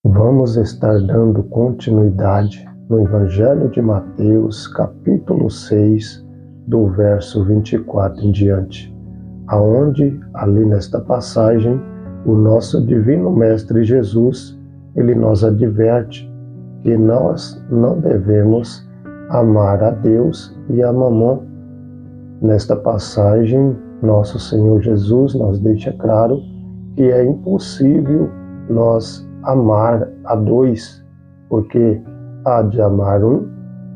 Vamos estar dando continuidade no Evangelho de Mateus, capítulo 6, do verso 24 em diante, aonde, ali nesta passagem, o nosso Divino Mestre Jesus, ele nos adverte que nós não devemos amar a Deus e a Mamon. Nesta passagem, nosso Senhor Jesus nos deixa claro que é impossível nós amar a dois, porque há de amar um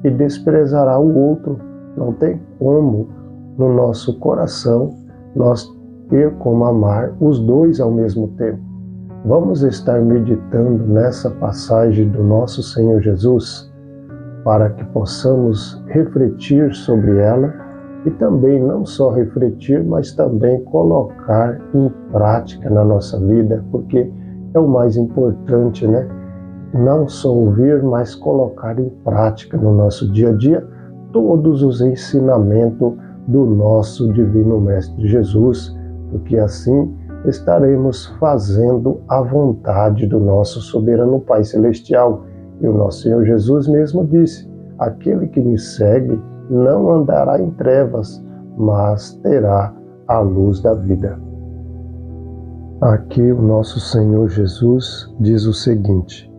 e desprezará o outro. Não tem como, no nosso coração, nós ter como amar os dois ao mesmo tempo. Vamos estar meditando nessa passagem do nosso Senhor Jesus, para que possamos refletir sobre ela e também não só refletir, mas também colocar em prática na nossa vida, porque é o mais importante, né? Não só ouvir, mas colocar em prática no nosso dia a dia todos os ensinamentos do nosso Divino Mestre Jesus, porque assim estaremos fazendo a vontade do nosso soberano Pai Celestial. E o nosso Senhor Jesus mesmo disse: aquele que me segue não andará em trevas, mas terá a luz da vida. Aqui o nosso Senhor Jesus diz o seguinte: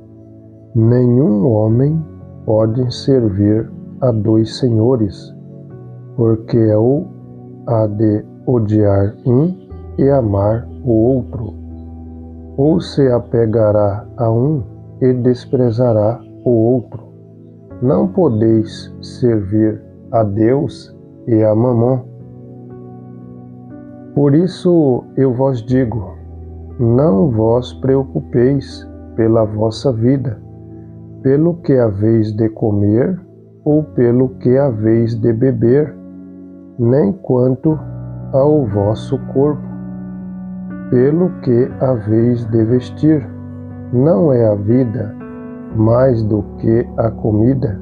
nenhum homem pode servir a dois senhores, porque ou há de odiar um e amar o outro, ou se apegará a um e desprezará o outro. Não podeis servir a Deus e a Mamon. Por isso eu vos digo, não vos preocupeis pela vossa vida, pelo que haveis de comer ou pelo que haveis de beber, nem quanto ao vosso corpo, pelo que haveis de vestir. Não é a vida mais do que a comida,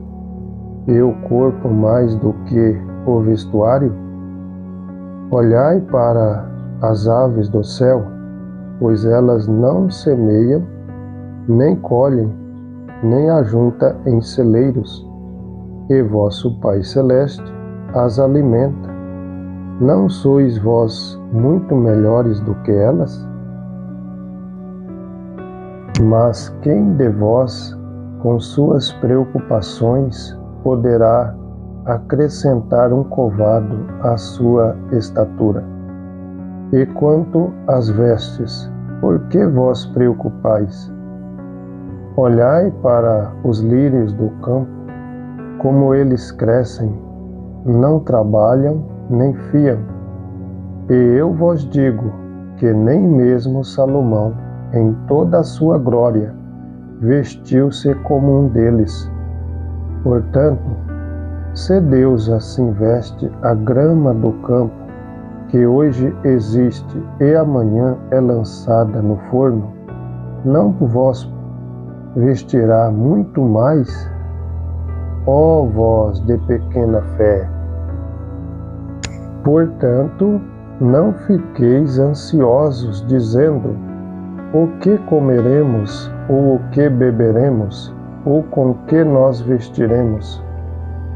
e o corpo mais do que o vestuário? Olhai para as aves do céu, pois elas não semeiam, nem colhem, nem ajuntam em celeiros, e vosso Pai Celeste as alimenta. Não sois vós muito melhores do que elas? Mas quem de vós, com suas preocupações, poderá acrescentar um covado à sua estatura? E quanto às vestes, por que vos preocupais? Olhai para os lírios do campo, como eles crescem, não trabalham nem fiam. E eu vos digo que nem mesmo Salomão, em toda a sua glória, vestiu-se como um deles. Portanto, se Deus assim veste a grama do campo, que hoje existe e amanhã é lançada no forno, não vos vestirá muito mais, ó vós de pequena fé? Portanto, não fiqueis ansiosos, dizendo: o que comeremos, ou o que beberemos, ou com que nós vestiremos?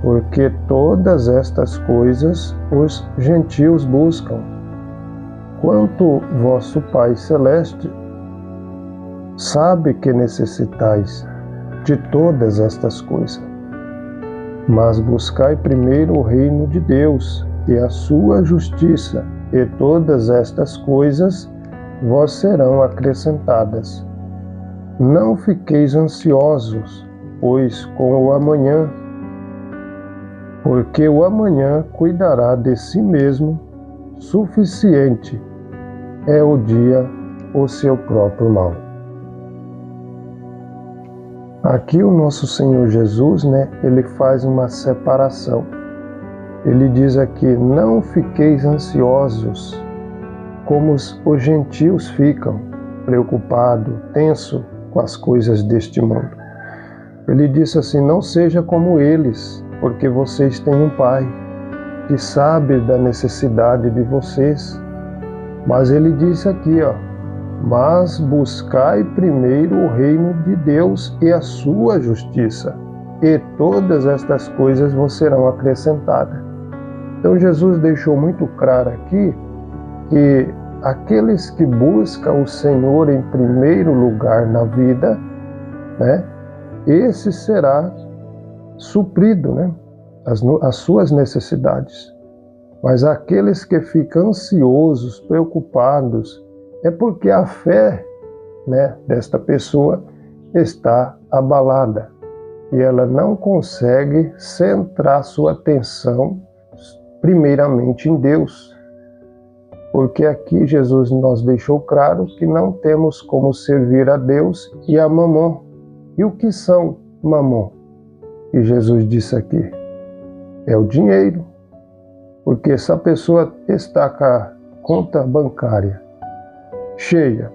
Porque todas estas coisas os gentios buscam. Quanto vosso Pai Celeste sabe que necessitais de todas estas coisas. Mas buscai primeiro o reino de Deus e a sua justiça, e todas estas coisas vos serão acrescentadas. Não fiqueis ansiosos, pois com o amanhã, porque o amanhã cuidará de si mesmo, suficiente é o dia o seu próprio mal. Aqui o nosso Senhor Jesus, ele faz uma separação. Ele diz aqui: não fiqueis ansiosos, como os gentios ficam, preocupados, tenso com as coisas deste mundo. Ele disse assim: não seja como eles, porque vocês têm um Pai que sabe da necessidade de vocês. Mas ele disse aqui, mas buscai primeiro o reino de Deus e a sua justiça, e todas estas coisas vos serão acrescentadas. Então Jesus deixou muito claro aqui que aqueles que buscam o Senhor em primeiro lugar na vida, né, esse será suprido, né, as suas necessidades. Mas aqueles que ficam ansiosos, preocupados, é porque a fé, né, desta pessoa está abalada e ela não consegue centrar sua atenção primeiramente em Deus. Porque aqui Jesus nos deixou claro que não temos como servir a Deus e a Mamon. E o que são Mamon? E Jesus disse aqui, é o dinheiro. Porque se a pessoa está com a conta bancária cheia,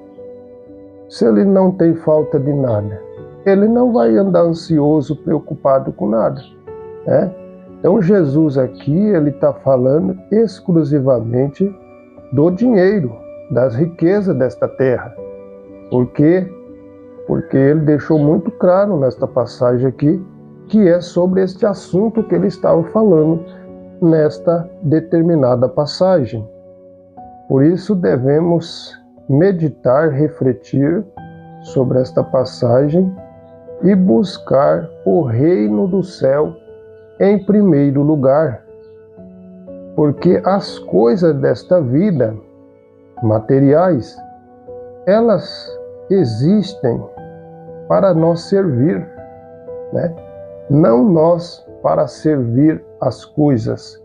se ele não tem falta de nada, ele não vai andar ansioso, preocupado com nada, né? Então Jesus aqui, ele está falando exclusivamente do dinheiro, das riquezas desta terra. Por quê? Porque ele deixou muito claro nesta passagem aqui, que é sobre este assunto que ele estava falando nesta determinada passagem. Por isso devemos meditar, refletir sobre esta passagem e buscar o reino do céu em primeiro lugar. Porque as coisas desta vida, materiais, elas existem para nós servir, né? Não nós para servir as coisas,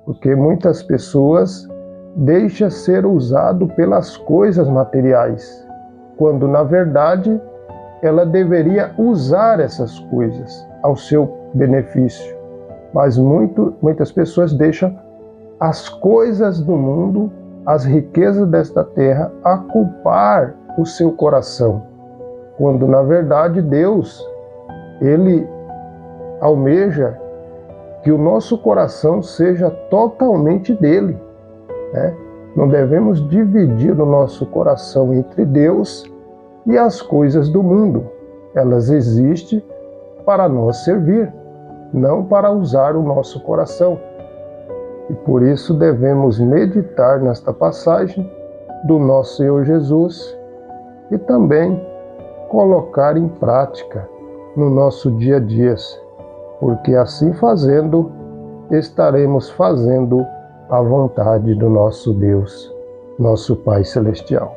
porque muitas pessoas deixam ser usado pelas coisas materiais, quando na verdade ela deveria usar essas coisas ao seu benefício. Mas muitas pessoas deixam as coisas do mundo, as riquezas desta terra, ocupar o seu coração, quando na verdade Deus, ele almeja que o nosso coração seja totalmente dele, né? Não devemos dividir o nosso coração entre Deus e as coisas do mundo. Elas existem para nós servir, não para usar o nosso coração. E por isso devemos meditar nesta passagem do nosso Senhor Jesus e também colocar em prática no nosso dia a dia, porque assim fazendo, estaremos fazendo a vontade do nosso Deus, nosso Pai Celestial.